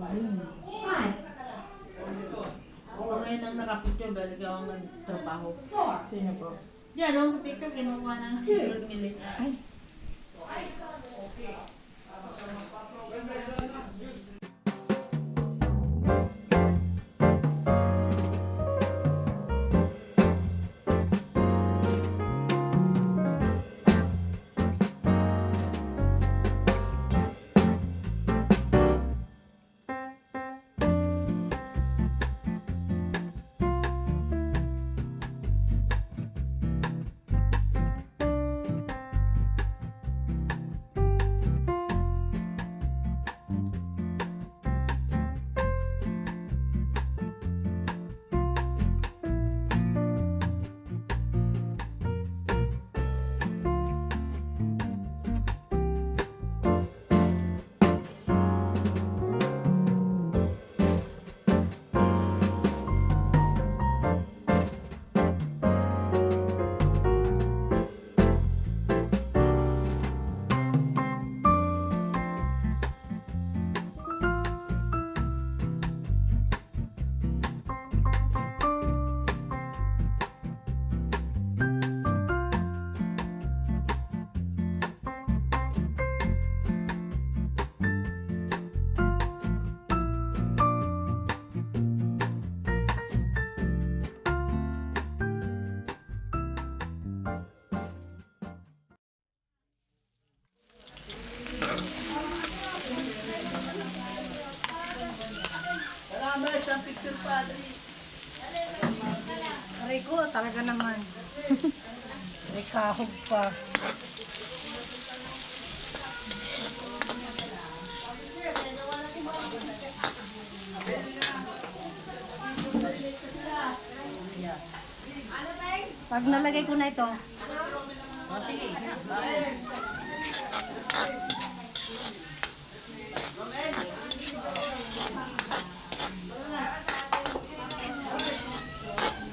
Ako ngayon ang nakapicture dahil ikaw ang nagtrabaho. Sino po? Yan, ang picture kinukuha ng siguro nila. Ay. Aray ko, talaga naman. May kahog pa. Pag nalagay ko na ito,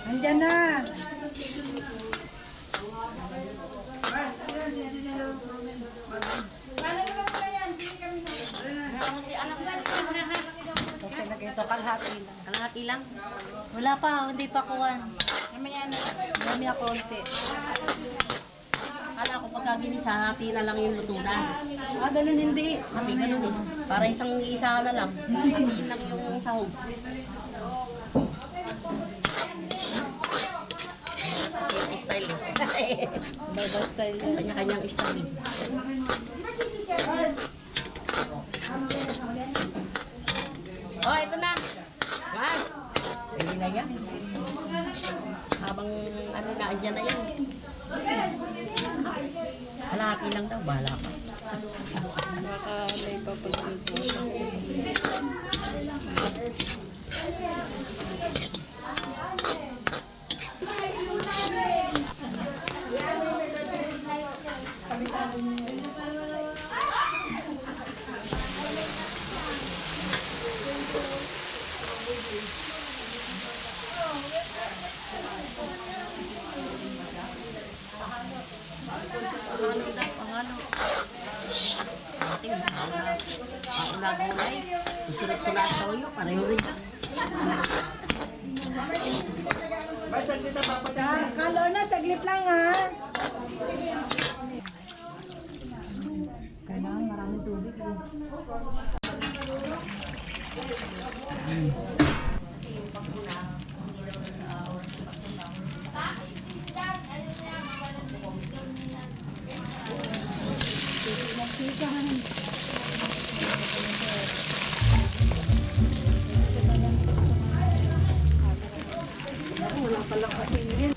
andyan na. Kasi lagay ito kalahati lang. Kalahati lang. Wala pa, hindi pa kuwan. Dami ako konti. Kala ko pagka ginisa, hati na lang yung luto na. Ah, ganun hindi. Hati ganun eh. Para isang isa na lang. Hatiin lang yung sahog. Kasi style eh. Baba style. Kanya-kanyang style. Oh, ito na. Wow. Pwede na yan. Habang ano na, andyan na yan. Kalahati lang daw, bahala ka. Baka may papagod mo. Pangalo. Ating mauna gulay. Susunod ko na sa toyo, pareho rin. Kalo na, saglit lang ha. Kailangan maraming tubig. Wala palang kasi yun.